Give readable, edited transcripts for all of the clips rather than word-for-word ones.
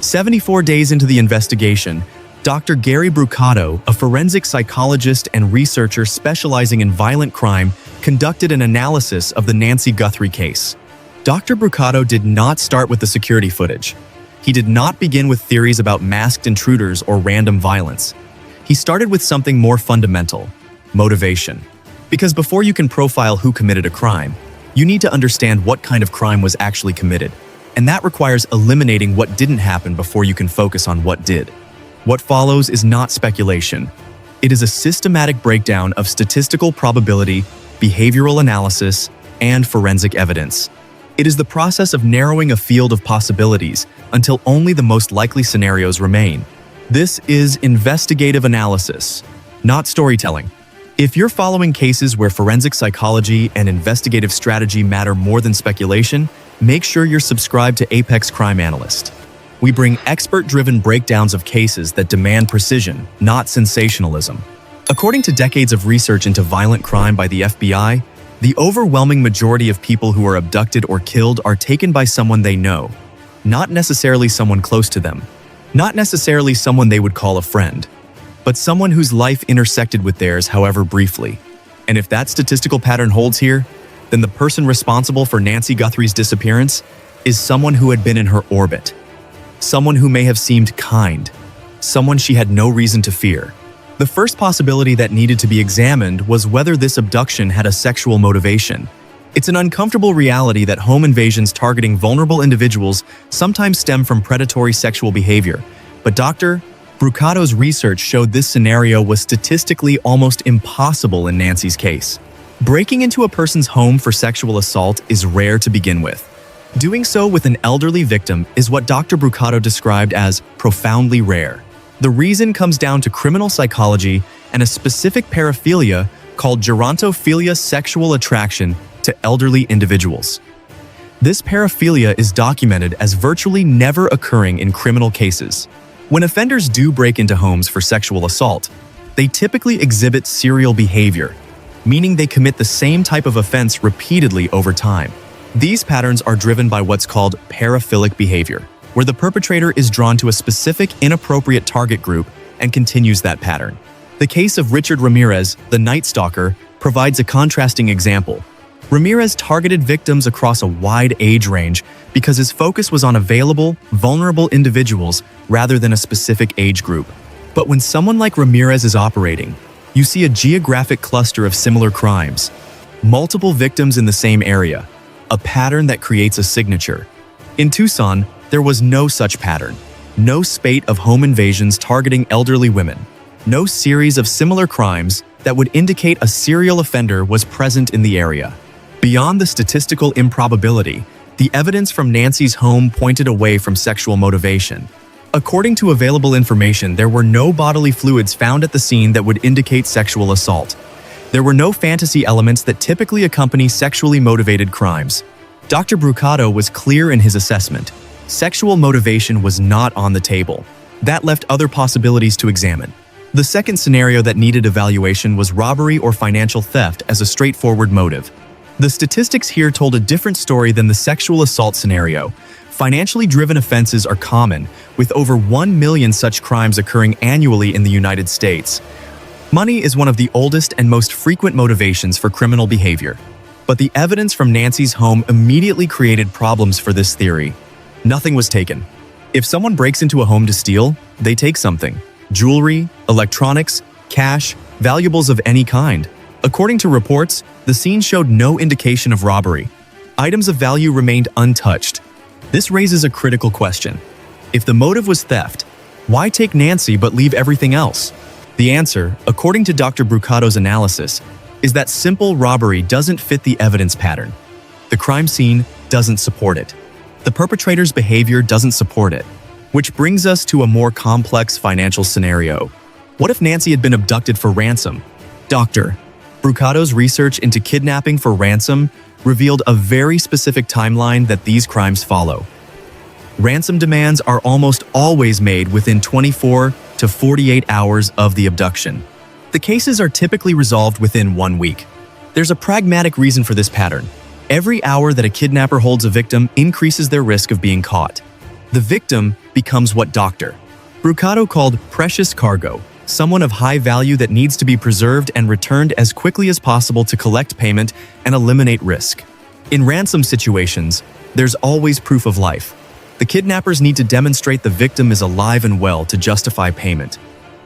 74 days into the investigation, Dr. Gary Brucato, a forensic psychologist and researcher specializing in violent crime, conducted an analysis of the Nancy Guthrie case. Dr. Brucato did not start with the security footage. He did not begin with theories about masked intruders or random violence. He started with something more fundamental: motivation. Because before you can profile who committed a crime, you need to understand what kind of crime was actually committed. And that requires eliminating what didn't happen before you can focus on what did. What follows is not speculation. It is a systematic breakdown of statistical probability, behavioral analysis, and forensic evidence. It is the process of narrowing a field of possibilities until only the most likely scenarios remain. This is investigative analysis, not storytelling. If you're following cases where forensic psychology and investigative strategy matter more than speculation, make sure you're subscribed to Apex Crime Analyst. We bring expert-driven breakdowns of cases that demand precision, not sensationalism. According to decades of research into violent crime by the FBI, the overwhelming majority of people who are abducted or killed are taken by someone they know, not necessarily someone close to them, not necessarily someone they would call a friend, but someone whose life intersected with theirs, however briefly. And if that statistical pattern holds here, then the person responsible for Nancy Guthrie's disappearance is someone who had been in her orbit. Someone who may have seemed kind, someone she had no reason to fear. The first possibility that needed to be examined was whether this abduction had a sexual motivation. It's an uncomfortable reality that home invasions targeting vulnerable individuals sometimes stem from predatory sexual behavior, but Dr. Brucato's research showed this scenario was statistically almost impossible in Nancy's case. Breaking into a person's home for sexual assault is rare to begin with. Doing so with an elderly victim is what Dr. Brucato described as profoundly rare. The reason comes down to criminal psychology and a specific paraphilia called gerontophilia, sexual attraction to elderly individuals. This paraphilia is documented as virtually never occurring in criminal cases. When offenders do break into homes for sexual assault, they typically exhibit serial behavior, meaning they commit the same type of offense repeatedly over time. These patterns are driven by what's called paraphilic behavior, where the perpetrator is drawn to a specific inappropriate target group and continues that pattern. The case of Richard Ramirez, the Night Stalker, provides a contrasting example. Ramirez targeted victims across a wide age range because his focus was on available, vulnerable individuals rather than a specific age group. But when someone like Ramirez is operating, you see a geographic cluster of similar crimes, multiple victims in the same area, a pattern that creates a signature. In Tucson, there was no such pattern, no spate of home invasions targeting elderly women, no series of similar crimes that would indicate a serial offender was present in the area. Beyond the statistical improbability, the evidence from Nancy's home pointed away from sexual motivation. According to available information, there were no bodily fluids found at the scene that would indicate sexual assault. There were no fantasy elements that typically accompany sexually motivated crimes. Dr. Brucato was clear in his assessment. Sexual motivation was not on the table. That left other possibilities to examine. The second scenario that needed evaluation was robbery or financial theft as a straightforward motive. The statistics here told a different story than the sexual assault scenario. Financially driven offenses are common, with over 1 million such crimes occurring annually in the United States. Money is one of the oldest and most frequent motivations for criminal behavior. But the evidence from Nancy's home immediately created problems for this theory. Nothing was taken. If someone breaks into a home to steal, they take something: jewelry, electronics, cash, valuables of any kind. According to reports, the scene showed no indication of robbery. Items of value remained untouched. This raises a critical question. If the motive was theft, why take Nancy but leave everything else? The answer, according to Dr. Brucato's analysis, is that simple robbery doesn't fit the evidence pattern. The crime scene doesn't support it. The perpetrator's behavior doesn't support it. Which brings us to a more complex financial scenario. What if Nancy had been abducted for ransom? Dr. Brucato's research into kidnapping for ransom revealed a very specific timeline that these crimes follow. Ransom demands are almost always made within 24 to 48 hours of the abduction. The cases are typically resolved within 1 week. There's a pragmatic reason for this pattern. Every hour that a kidnapper holds a victim increases their risk of being caught. The victim becomes what Dr. Brucato called precious cargo, someone of high value that needs to be preserved and returned as quickly as possible to collect payment and eliminate risk. In ransom situations, there's always proof of life. The kidnappers need to demonstrate the victim is alive and well to justify payment.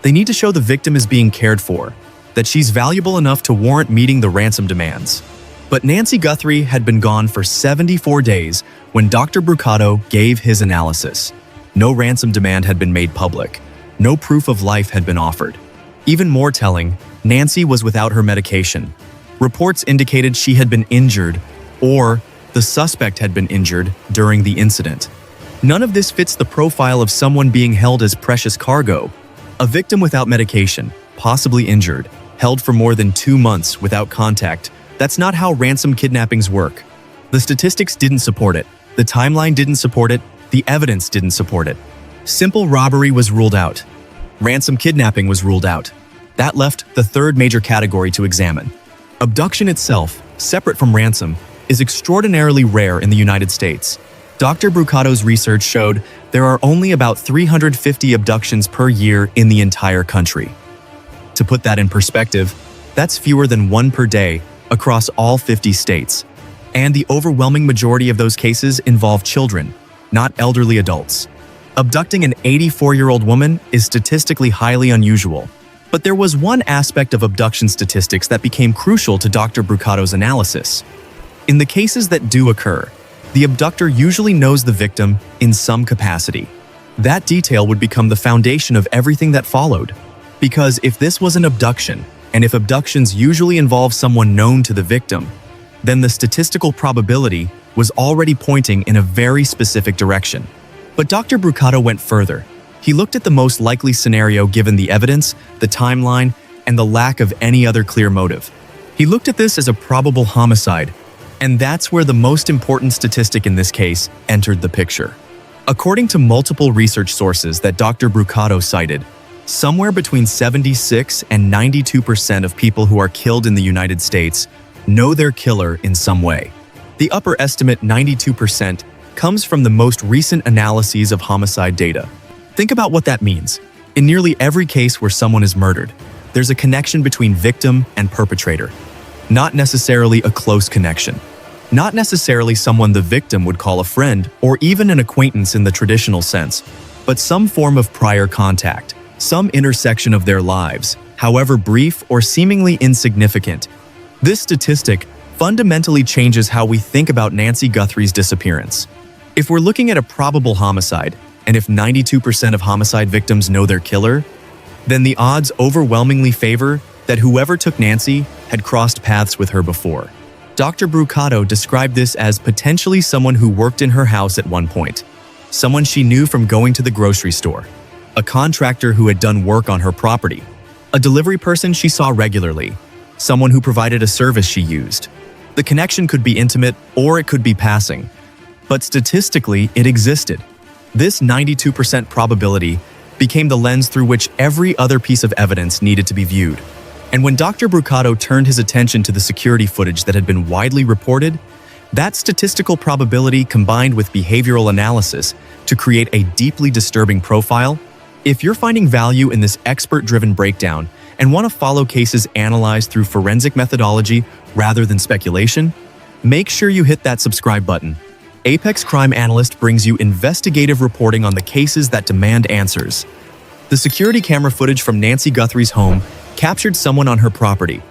They need to show the victim is being cared for, that she's valuable enough to warrant meeting the ransom demands. But Nancy Guthrie had been gone for 74 days when Dr. Brucato gave his analysis. No ransom demand had been made public. No proof of life had been offered. Even more telling, Nancy was without her medication. Reports indicated she had been injured, or the suspect had been injured during the incident. None of this fits the profile of someone being held as precious cargo. A victim without medication, possibly injured, held for more than 2 months without contact. That's not how ransom kidnappings work. The statistics didn't support it. The timeline didn't support it. The evidence didn't support it. Simple robbery was ruled out. Ransom kidnapping was ruled out. That left the third major category to examine. Abduction itself, separate from ransom, is extraordinarily rare in the United States. Dr. Brucato's research showed there are only about 350 abductions per year in the entire country. To put that in perspective, that's fewer than 1 per day across all 50 states. And the overwhelming majority of those cases involve children, not elderly adults. Abducting an 84-year-old woman is statistically highly unusual. But there was one aspect of abduction statistics that became crucial to Dr. Brucato's analysis. In the cases that do occur, the abductor usually knows the victim in some capacity. That detail would become the foundation of everything that followed. Because if this was an abduction, and if abductions usually involve someone known to the victim, then the statistical probability was already pointing in a very specific direction. But Dr. Brucato went further. He looked at the most likely scenario given the evidence, the timeline, and the lack of any other clear motive. He looked at this as a probable homicide, and that's where the most important statistic in this case entered the picture. According to multiple research sources that Dr. Brucato cited, somewhere between 76 and 92% of people who are killed in the United States know their killer in some way. The upper estimate, 92%, comes from the most recent analyses of homicide data. Think about what that means. In nearly every case where someone is murdered, there's a connection between victim and perpetrator. Not necessarily a close connection. Not necessarily someone the victim would call a friend or even an acquaintance in the traditional sense, but some form of prior contact, some intersection of their lives, however brief or seemingly insignificant. This statistic fundamentally changes how we think about Nancy Guthrie's disappearance. If we're looking at a probable homicide, and if 92% of homicide victims know their killer, then the odds overwhelmingly favor that whoever took Nancy had crossed paths with her before. Dr. Brucato described this as potentially someone who worked in her house at one point, someone she knew from going to the grocery store, a contractor who had done work on her property, a delivery person she saw regularly, someone who provided a service she used. The connection could be intimate or it could be passing, but statistically it existed. This 92% probability became the lens through which every other piece of evidence needed to be viewed. And when Dr. Brucato turned his attention to the security footage that had been widely reported, that statistical probability combined with behavioral analysis to create a deeply disturbing profile. If you're finding value in this expert-driven breakdown and want to follow cases analyzed through forensic methodology rather than speculation, make sure you hit that subscribe button. Apex Crime Analyst brings you investigative reporting on the cases that demand answers. The security camera footage from Nancy Guthrie's home captured someone on her property.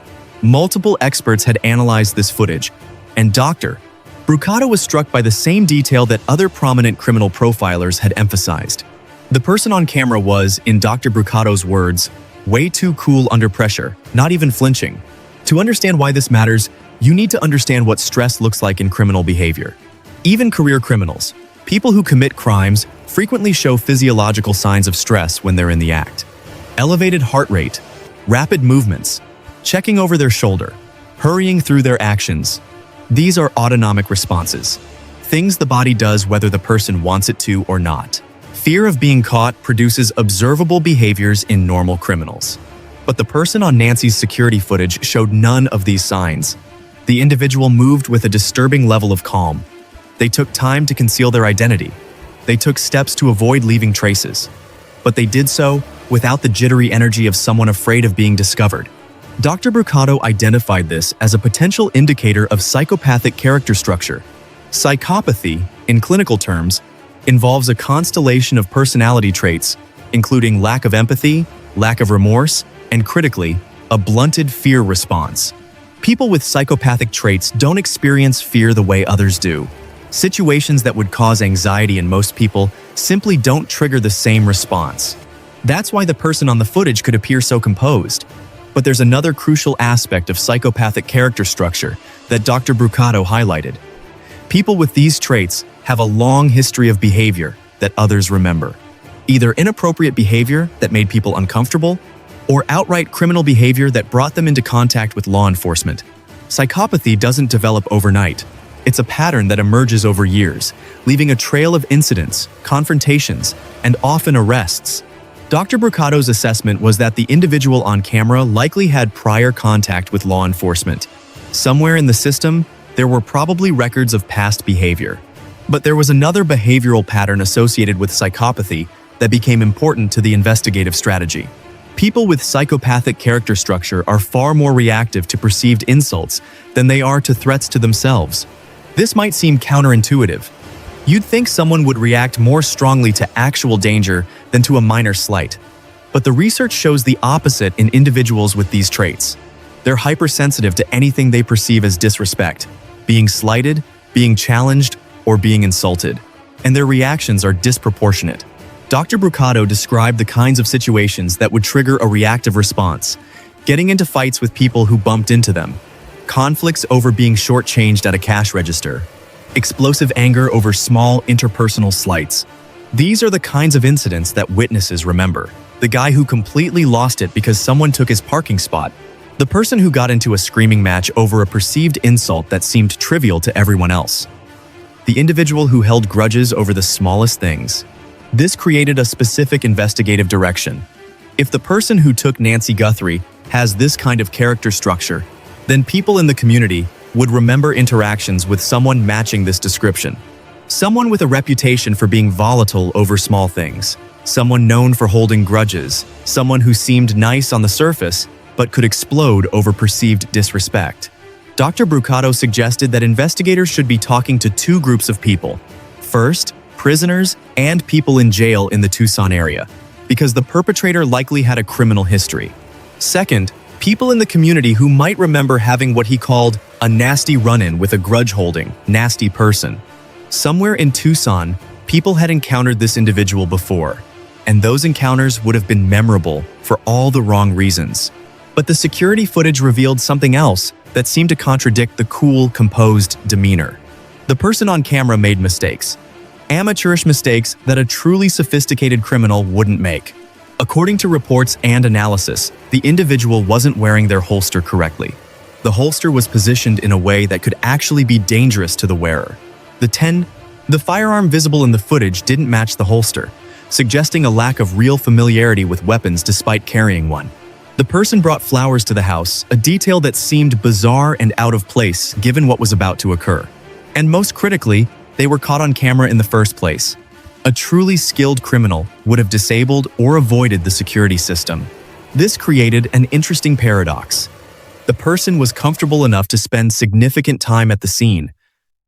Multiple experts had analyzed this footage, and Dr. Brucato was struck by the same detail that other prominent criminal profilers had emphasized. The person on camera was, in Dr. Brucato's words, way too cool under pressure, not even flinching. To understand why this matters, you need to understand what stress looks like in criminal behavior. Even career criminals, people who commit crimes, frequently show physiological signs of stress when they're in the act. Elevated heart rate, rapid movements, checking over their shoulder, hurrying through their actions. These are autonomic responses, things the body does whether the person wants it to or not. Fear of being caught produces observable behaviors in normal criminals. But the person on Nancy's security footage showed none of these signs. The individual moved with a disturbing level of calm. They took time to conceal their identity. They took steps to avoid leaving traces. But they did so without the jittery energy of someone afraid of being discovered. Dr. Brucato identified this as a potential indicator of psychopathic character structure. Psychopathy, in clinical terms, involves a constellation of personality traits, including lack of empathy, lack of remorse, and critically, a blunted fear response. People with psychopathic traits don't experience fear the way others do. Situations that would cause anxiety in most people simply don't trigger the same response. That's why the person on the footage could appear so composed. But there's another crucial aspect of psychopathic character structure that Dr. Brucato highlighted. People with these traits have a long history of behavior that others remember. Either inappropriate behavior that made people uncomfortable, or outright criminal behavior that brought them into contact with law enforcement. Psychopathy doesn't develop overnight. It's a pattern that emerges over years, leaving a trail of incidents, confrontations, and often arrests. Dr. Brucato's assessment was that the individual on camera likely had prior contact with law enforcement. Somewhere in the system, there were probably records of past behavior. But there was another behavioral pattern associated with psychopathy that became important to the investigative strategy. People with psychopathic character structure are far more reactive to perceived insults than they are to threats to themselves. This might seem counterintuitive. You'd think someone would react more strongly to actual danger than to a minor slight. But the research shows the opposite in individuals with these traits. They're hypersensitive to anything they perceive as disrespect, being slighted, being challenged, or being insulted. And their reactions are disproportionate. Dr. Brucato described the kinds of situations that would trigger a reactive response: getting into fights with people who bumped into them, conflicts over being shortchanged at a cash register, explosive anger over small interpersonal slights. These are the kinds of incidents that witnesses remember. The guy who completely lost it because someone took his parking spot. The person who got into a screaming match over a perceived insult that seemed trivial to everyone else. The individual who held grudges over the smallest things. This created a specific investigative direction. If the person who took Nancy Guthrie has this kind of character structure, then people in the community would remember interactions with someone matching this description. Someone with a reputation for being volatile over small things. Someone known for holding grudges. Someone who seemed nice on the surface, but could explode over perceived disrespect. Dr. Brucato suggested that investigators should be talking to two groups of people. First, prisoners and people in jail in the Tucson area, because the perpetrator likely had a criminal history. Second, people in the community who might remember having what he called a nasty run-in with a grudge-holding, nasty person. Somewhere in Tucson, people had encountered this individual before, and those encounters would have been memorable for all the wrong reasons. But the security footage revealed something else that seemed to contradict the cool, composed demeanor. The person on camera made mistakes. Amateurish mistakes that a truly sophisticated criminal wouldn't make. According to reports and analysis, the individual wasn't wearing their holster correctly. The holster was positioned in a way that could actually be dangerous to the wearer. The firearm visible in the footage didn't match the holster, suggesting a lack of real familiarity with weapons despite carrying one. The person brought flowers to the house, a detail that seemed bizarre and out of place given what was about to occur. And most critically, they were caught on camera in the first place. A truly skilled criminal would have disabled or avoided the security system. This created an interesting paradox. The person was comfortable enough to spend significant time at the scene.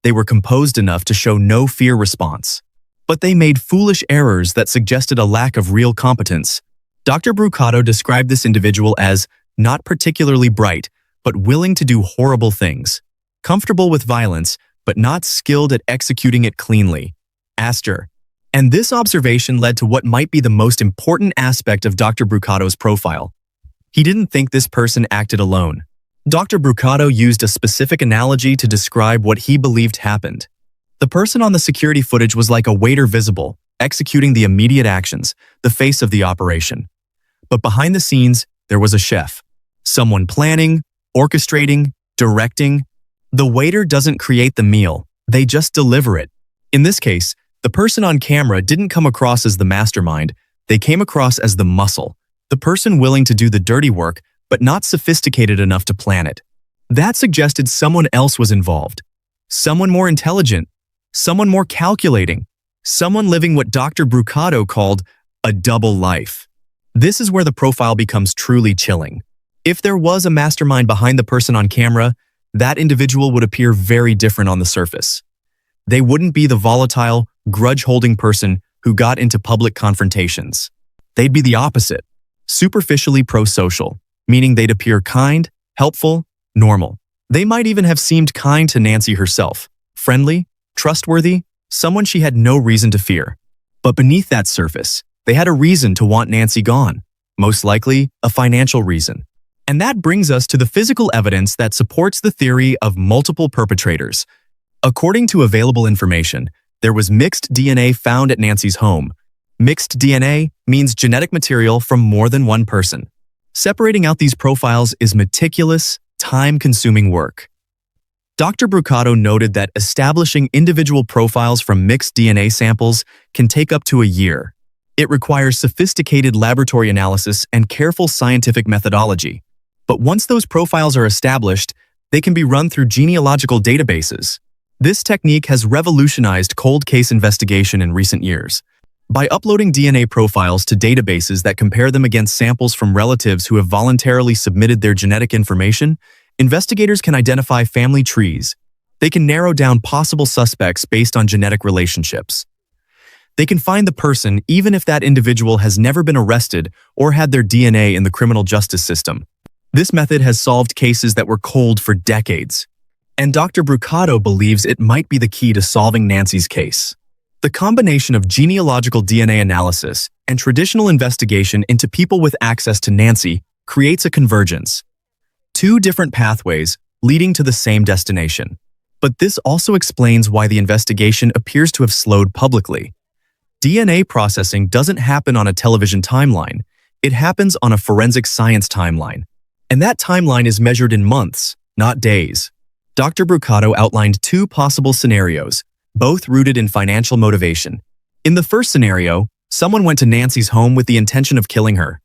They were composed enough to show no fear response. But they made foolish errors that suggested a lack of real competence. Dr. Brucato described this individual as not particularly bright, but willing to do horrible things. Comfortable with violence, but not skilled at executing it cleanly. Astor. And this observation led to what might be the most important aspect of Dr. Brucato's profile. He didn't think this person acted alone. Dr. Brucato used a specific analogy to describe what he believed happened. The person on the security footage was like a waiter visible, executing the immediate actions, the face of the operation. But behind the scenes, there was a chef. Someone planning, orchestrating, directing. The waiter doesn't create the meal, they just deliver it. In this case, the person on camera didn't come across as the mastermind, they came across as the muscle, the person willing to do the dirty work, but not sophisticated enough to plan it. That suggested someone else was involved. Someone more intelligent, someone more calculating, Someone living what Dr. Brucato called a double life. This is where the profile becomes truly chilling. If there was a mastermind behind the person on camera, that individual would appear very different on the surface. They wouldn't be the volatile, grudge-holding person who got into public confrontations. They'd be the opposite, superficially pro-social, meaning they'd appear kind, helpful, normal. They might even have seemed kind to Nancy herself, friendly, trustworthy, someone she had no reason to fear. But beneath that surface, they had a reason to want Nancy gone, most likely a financial reason. And that brings us to the physical evidence that supports the theory of multiple perpetrators. According to available information, there was mixed DNA found at Nancy's home. Mixed DNA means genetic material from more than one person. Separating out these profiles is meticulous, time-consuming work. Dr. Brucato noted that establishing individual profiles from mixed DNA samples can take up to a year. It requires sophisticated laboratory analysis and careful scientific methodology. But once those profiles are established, they can be run through genealogical databases. This technique has revolutionized cold case investigation in recent years. By uploading DNA profiles to databases that compare them against samples from relatives who have voluntarily submitted their genetic information, investigators can identify family trees. They can narrow down possible suspects based on genetic relationships. They can find the person even if that individual has never been arrested or had their DNA in the criminal justice system. This method has solved cases that were cold for decades. And Dr. Brucato believes it might be the key to solving Nancy's case. The combination of genealogical DNA analysis and traditional investigation into people with access to Nancy creates a convergence. Two different pathways leading to the same destination. But this also explains why the investigation appears to have slowed publicly. DNA processing doesn't happen on a television timeline. It happens on a forensic science timeline. And that timeline is measured in months, not days. Dr. Brucato outlined two possible scenarios, both rooted in financial motivation. In the first scenario, someone went to Nancy's home with the intention of killing her.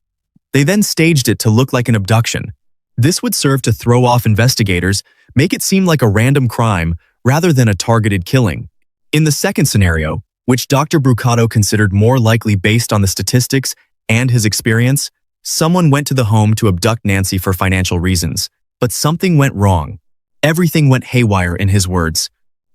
They then staged it to look like an abduction. This would serve to throw off investigators, make it seem like a random crime rather than a targeted killing. In the second scenario, which Dr. Brucato considered more likely based on the statistics and his experience, someone went to the home to abduct Nancy for financial reasons, but something went wrong. Everything went haywire, in his words.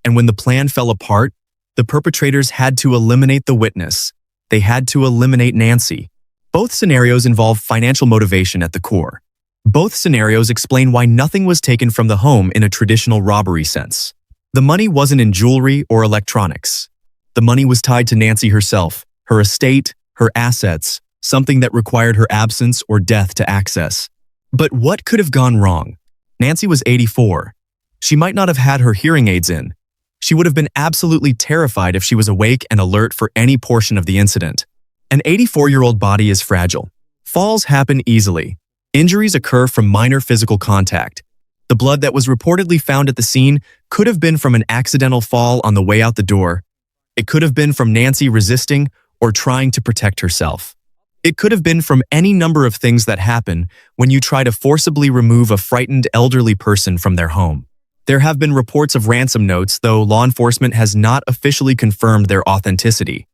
And when the plan fell apart, the perpetrators had to eliminate the witness. They had to eliminate Nancy. Both scenarios involve financial motivation at the core. Both scenarios explain why nothing was taken from the home in a traditional robbery sense. The money wasn't in jewelry or electronics. The money was tied to Nancy herself, her estate, her assets, something that required her absence or death to access. But what could have gone wrong? Nancy was 84. She might not have had her hearing aids in. She would have been absolutely terrified if she was awake and alert for any portion of the incident. An 84-year-old body is fragile. Falls happen easily. Injuries occur from minor physical contact. The blood that was reportedly found at the scene could have been from an accidental fall on the way out the door. It could have been from Nancy resisting or trying to protect herself. It could have been from any number of things that happen when you try to forcibly remove a frightened elderly person from their home. There have been reports of ransom notes, though law enforcement has not officially confirmed their authenticity.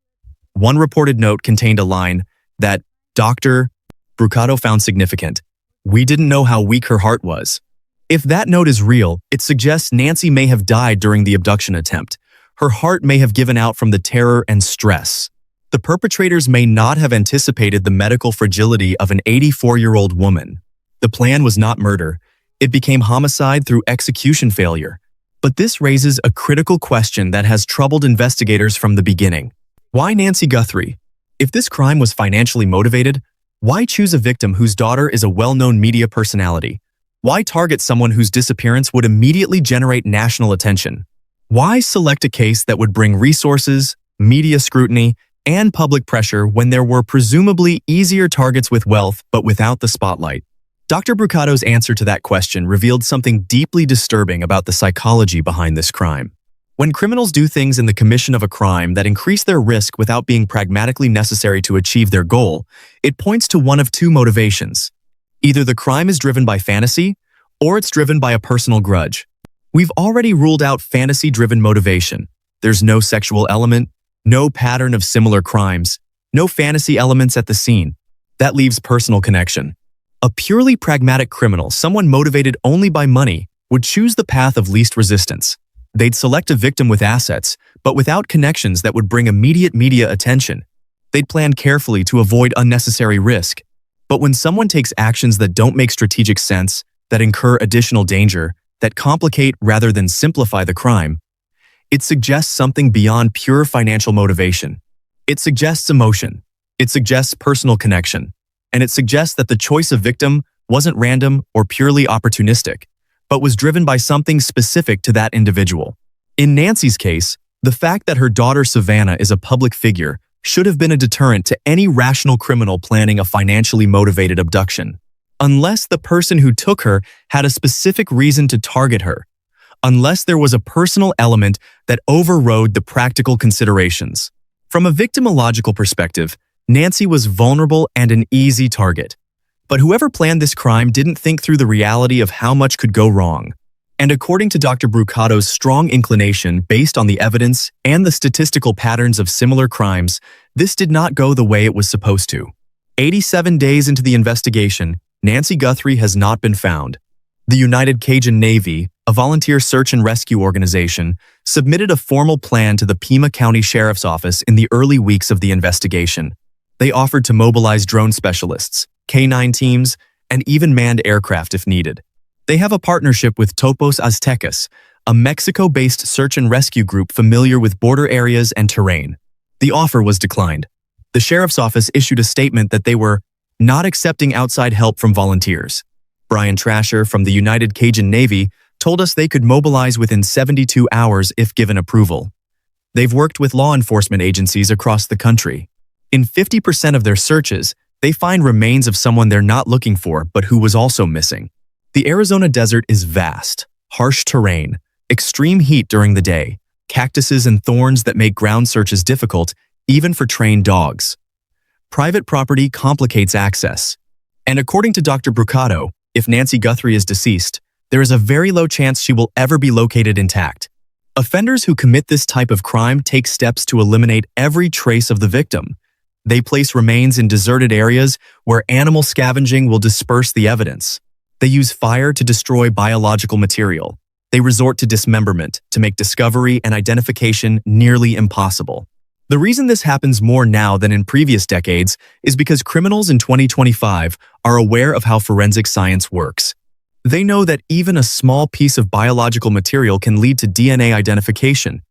One reported note contained a line that Dr. Brucato found significant. "We didn't know how weak her heart was." If that note is real, it suggests Nancy may have died during the abduction attempt. Her heart may have given out from the terror and stress. The perpetrators may not have anticipated the medical fragility of an 84-year-old woman. The plan was not murder. It became homicide through execution failure. But this raises a critical question that has troubled investigators from the beginning. Why Nancy Guthrie? If this crime was financially motivated, why choose a victim whose daughter is a well-known media personality? Why target someone whose disappearance would immediately generate national attention? Why select a case that would bring resources, media scrutiny, and public pressure when there were presumably easier targets with wealth but without the spotlight? Dr. Brucato's answer to that question revealed something deeply disturbing about the psychology behind this crime. When criminals do things in the commission of a crime that increase their risk without being pragmatically necessary to achieve their goal, it points to one of two motivations. Either the crime is driven by fantasy, or it's driven by a personal grudge. We've already ruled out fantasy-driven motivation. There's no sexual element, No pattern of similar crimes. No fantasy elements at the scene. That leaves personal connection. A purely pragmatic criminal, someone motivated only by money, would choose the path of least resistance. They'd select a victim with assets, but without connections that would bring immediate media attention. They'd plan carefully to avoid unnecessary risk. But when someone takes actions that don't make strategic sense, that incur additional danger, that complicate rather than simplify the crime, it suggests something beyond pure financial motivation. It suggests emotion. It suggests personal connection. And it suggests that the choice of victim wasn't random or purely opportunistic, but was driven by something specific to that individual. In Nancy's case, the fact that her daughter Savannah is a public figure should have been a deterrent to any rational criminal planning a financially motivated abduction. Unless the person who took her had a specific reason to target her. Unless there was a personal element that overrode the practical considerations. From a victimological perspective, Nancy was vulnerable and an easy target. But whoever planned this crime didn't think through the reality of how much could go wrong. And according to Dr. Brucato's strong inclination based on the evidence and the statistical patterns of similar crimes, this did not go the way it was supposed to. 87 days into the investigation, Nancy Guthrie has not been found. The United Cajun Navy, a volunteer search and rescue organization, submitted a formal plan to the Pima County Sheriff's Office in the early weeks of the investigation. They offered to mobilize drone specialists, K-9 teams, and even manned aircraft if needed. They have a partnership with Topos Aztecas, a Mexico-based search and rescue group familiar with border areas and terrain. The offer was declined. The sheriff's office issued a statement that they were not accepting outside help from volunteers. Brian Trasher from the United Cajun Navy told us they could mobilize within 72 hours if given approval. They've worked with law enforcement agencies across the country. In 50% of their searches, they find remains of someone they're not looking for but who was also missing. The Arizona desert is vast, harsh terrain, extreme heat during the day, cactuses and thorns that make ground searches difficult, even for trained dogs. Private property complicates access. And according to Dr. Brucato, if Nancy Guthrie is deceased, there is a very low chance she will ever be located intact. Offenders who commit this type of crime take steps to eliminate every trace of the victim. They place remains in deserted areas where animal scavenging will disperse the evidence. They use fire to destroy biological material. They resort to dismemberment to make discovery and identification nearly impossible. The reason this happens more now than in previous decades is because criminals in 2025 are aware of how forensic science works. They know that even a small piece of biological material can lead to DNA identification.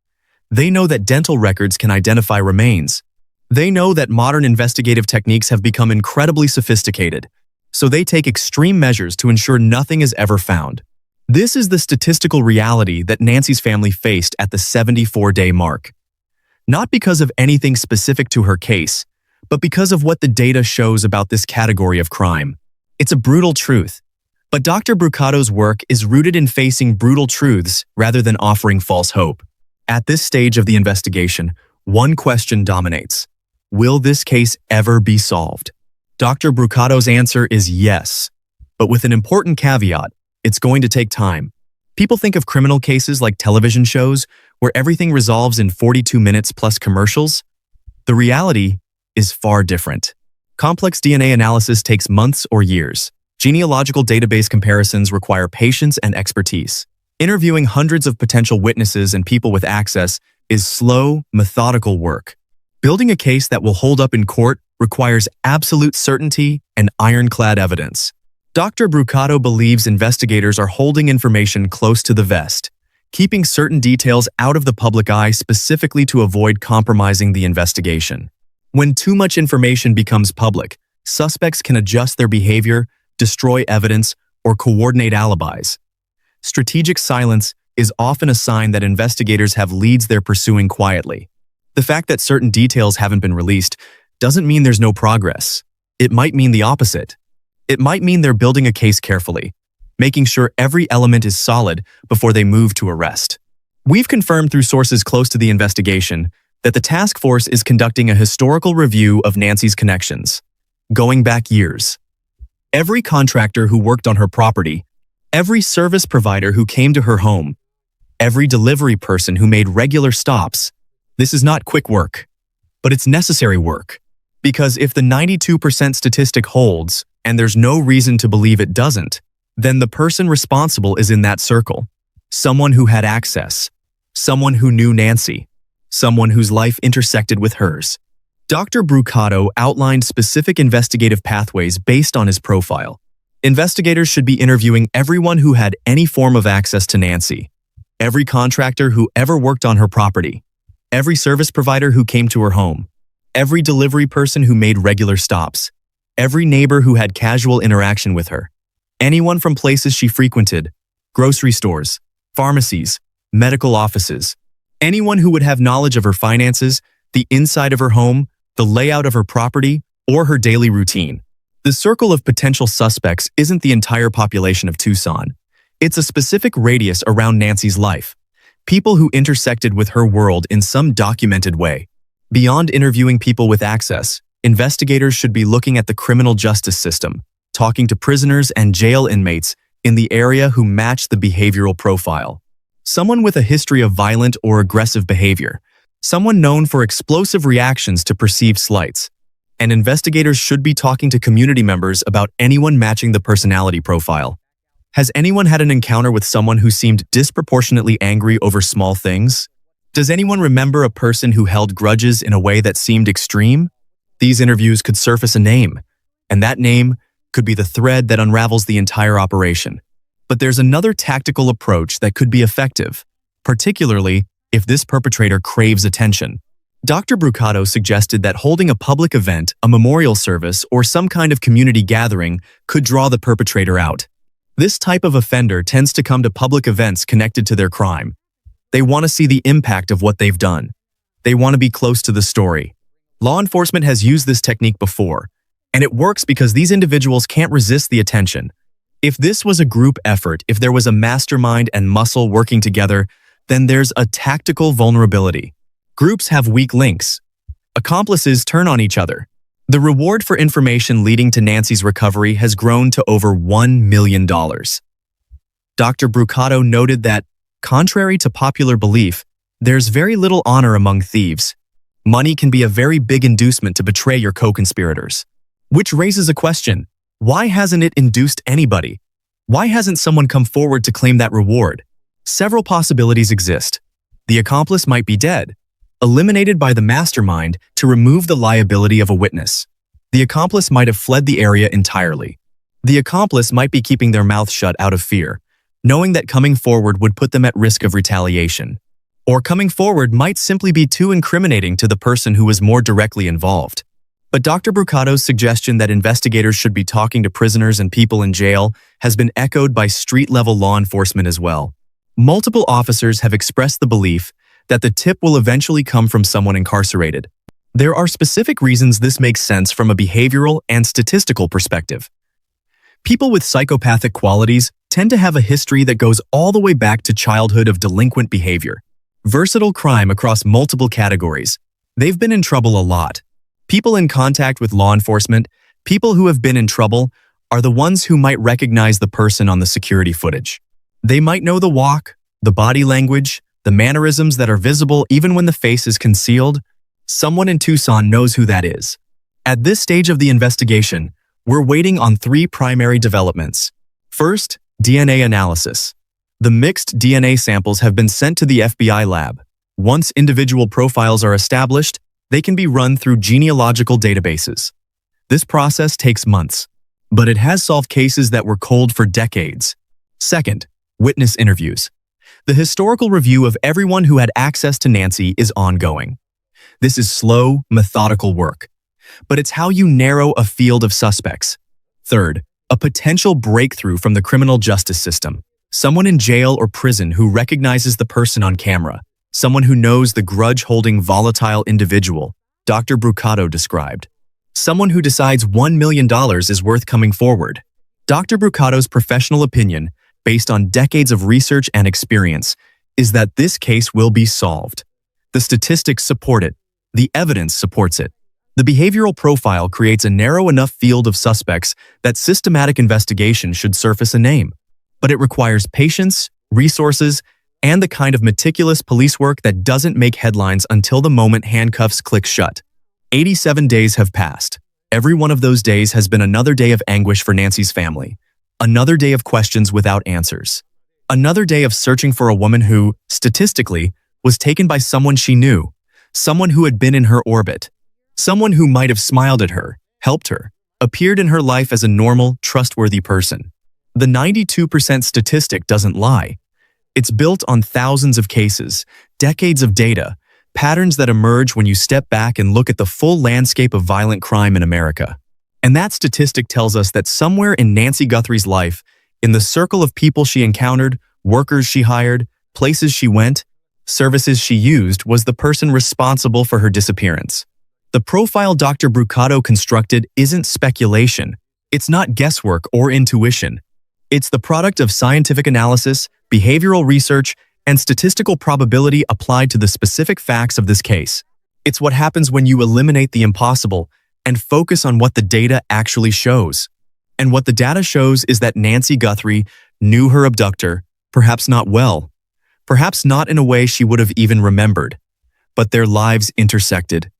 They know that dental records can identify remains. They know that modern investigative techniques have become incredibly sophisticated, so they take extreme measures to ensure nothing is ever found. This is the statistical reality that Nancy's family faced at the 74-day mark. Not because of anything specific to her case, but because of what the data shows about this category of crime. It's a brutal truth. But Dr. Brucato's work is rooted in facing brutal truths rather than offering false hope. At this stage of the investigation, one question dominates. Will this case ever be solved? Dr. Brucato's answer is yes, but with an important caveat: it's going to take time. People think of criminal cases like television shows where everything resolves in 42 minutes plus commercials. The reality is far different. Complex DNA analysis takes months or years. Genealogical database comparisons require patience and expertise. Interviewing hundreds of potential witnesses and people with access is slow, methodical work. Building a case that will hold up in court requires absolute certainty and ironclad evidence. Dr. Brucato believes investigators are holding information close to the vest, keeping certain details out of the public eye specifically to avoid compromising the investigation. When too much information becomes public, suspects can adjust their behavior, destroy evidence, or coordinate alibis. Strategic silence is often a sign that investigators have leads they're pursuing quietly. The fact that certain details haven't been released doesn't mean there's no progress. It might mean the opposite. It might mean they're building a case carefully, making sure every element is solid before they move to arrest. We've confirmed through sources close to the investigation that the task force is conducting a historical review of Nancy's connections, going back years. Every contractor who worked on her property, every service provider who came to her home, every delivery person who made regular stops, This is not quick work, but it's necessary work. Because if the 92% statistic holds, and there's no reason to believe it doesn't, then the person responsible is in that circle. Someone who had access. Someone who knew Nancy. Someone whose life intersected with hers. Dr. Brucato outlined specific investigative pathways based on his profile. Investigators should be interviewing everyone who had any form of access to Nancy. Every contractor who ever worked on her property. Every service provider who came to her home. Every delivery person who made regular stops. Every neighbor who had casual interaction with her. Anyone from places she frequented. Grocery stores, pharmacies, medical offices. Anyone who would have knowledge of her finances, the inside of her home, the layout of her property, or her daily routine. The circle of potential suspects isn't the entire population of Tucson. It's a specific radius around Nancy's life. People who intersected with her world in some documented way. Beyond interviewing people with access, investigators should be looking at the criminal justice system, talking to prisoners and jail inmates in the area who match the behavioral profile. Someone with a history of violent or aggressive behavior. Someone known for explosive reactions to perceived slights. And investigators should be talking to community members about anyone matching the personality profile. Has anyone had an encounter with someone who seemed disproportionately angry over small things? Does anyone remember a person who held grudges in a way that seemed extreme? These interviews could surface a name, and that name could be the thread that unravels the entire operation. But there's another tactical approach that could be effective, particularly if this perpetrator craves attention. Dr. Brucato suggested that holding a public event, a memorial service, or some kind of community gathering could draw the perpetrator out. This type of offender tends to come to public events connected to their crime. They want to see the impact of what they've done. They want to be close to the story. Law enforcement has used this technique before, and it works because these individuals can't resist the attention. If this was a group effort, if there was a mastermind and muscle working together, then there's a tactical vulnerability. Groups have weak links. Accomplices turn on each other. The reward for information leading to Nancy's recovery has grown to over $1 million. Dr. Brucato noted that, contrary to popular belief, there's very little honor among thieves. Money can be a very big inducement to betray your co-conspirators. Which raises a question: why hasn't it induced anybody? Why hasn't someone come forward to claim that reward? Several possibilities exist. The accomplice might be dead, eliminated by the mastermind to remove the liability of a witness. The accomplice might have fled the area entirely. The accomplice might be keeping their mouth shut out of fear, knowing that coming forward would put them at risk of retaliation. Or coming forward might simply be too incriminating to the person who was more directly involved. But Dr. Brucato's suggestion that investigators should be talking to prisoners and people in jail has been echoed by street-level law enforcement as well. Multiple officers have expressed the belief that the tip will eventually come from someone incarcerated. There are specific reasons this makes sense from a behavioral and statistical perspective. People with psychopathic qualities tend to have a history that goes all the way back to childhood of delinquent behavior. Versatile crime across multiple categories. They've been in trouble a lot. People in contact with law enforcement, people who have been in trouble, are the ones who might recognize the person on the security footage. They might know the walk, the body language, the mannerisms that are visible even when the face is concealed. Someone in Tucson knows who that is. At this stage of the investigation, we're waiting on 3 primary developments. First, DNA analysis. The mixed DNA samples have been sent to the FBI lab. Once individual profiles are established, they can be run through genealogical databases. This process takes months, but it has solved cases that were cold for decades. Second, witness interviews. The historical review of everyone who had access to Nancy is ongoing. This is slow, methodical work, but it's how you narrow a field of suspects. Third, a potential breakthrough from the criminal justice system. Someone in jail or prison who recognizes the person on camera. Someone who knows the grudge-holding volatile individual Dr. Brucato described. Someone who decides $1 million is worth coming forward. Dr. Brucato's professional opinion, based on decades of research and experience, is that this case will be solved. The statistics support it. The evidence supports it. The behavioral profile creates a narrow enough field of suspects that systematic investigation should surface a name. But it requires patience, resources, and the kind of meticulous police work that doesn't make headlines until the moment handcuffs click shut. 87 days have passed. Every one of those days has been another day of anguish for Nancy's family. Another day of questions without answers. Another day of searching for a woman who, statistically, was taken by someone she knew, someone who had been in her orbit, someone who might have smiled at her, helped her, appeared in her life as a normal, trustworthy person. The 92% statistic doesn't lie. It's built on thousands of cases, decades of data, patterns that emerge when you step back and look at the full landscape of violent crime in America. And that statistic tells us that somewhere in Nancy Guthrie's life, in the circle of people she encountered, workers she hired, places she went, services she used, was the person responsible for her disappearance. The profile Dr. Brucato constructed isn't speculation. It's not guesswork or intuition. It's the product of scientific analysis, behavioral research, and statistical probability applied to the specific facts of this case. It's what happens when you eliminate the impossible and focus on what the data actually shows. And what the data shows is that Nancy Guthrie knew her abductor, perhaps not well, perhaps not in a way she would have even remembered, but their lives intersected.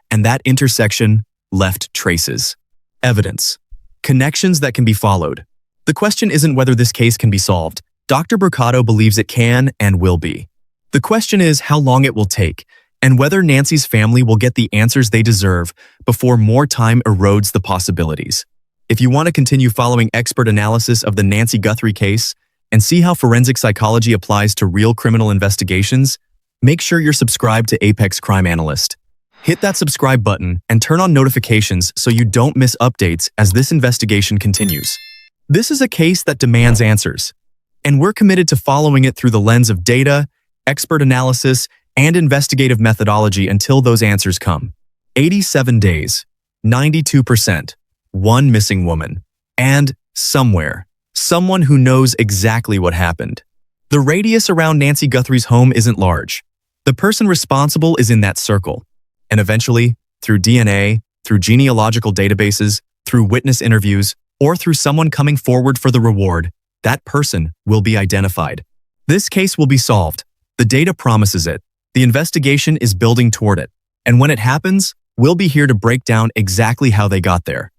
And that intersection left traces, evidence, connections that can be followed. The question isn't whether this case can be solved. Dr. Brucato believes it can and will be. The question is how long it will take, and whether Nancy's family will get the answers they deserve before more time erodes the possibilities. If you want to continue following expert analysis of the Nancy Guthrie case and see how forensic psychology applies to real criminal investigations, make sure you're subscribed to Apex Crime Analyst. Hit that subscribe button and turn on notifications so you don't miss updates as this investigation continues. This is a case that demands answers, and we're committed to following it through the lens of data, expert analysis, and investigative methodology until those answers come. 87 days, 92%, one missing woman, and somewhere, someone who knows exactly what happened. The radius around Nancy Guthrie's home isn't large. The person responsible is in that circle, and eventually, through DNA, through genealogical databases, through witness interviews, or through someone coming forward for the reward, that person will be identified. This case will be solved. The data promises it. The investigation is building toward it. And when it happens, we'll be here to break down exactly how they got there.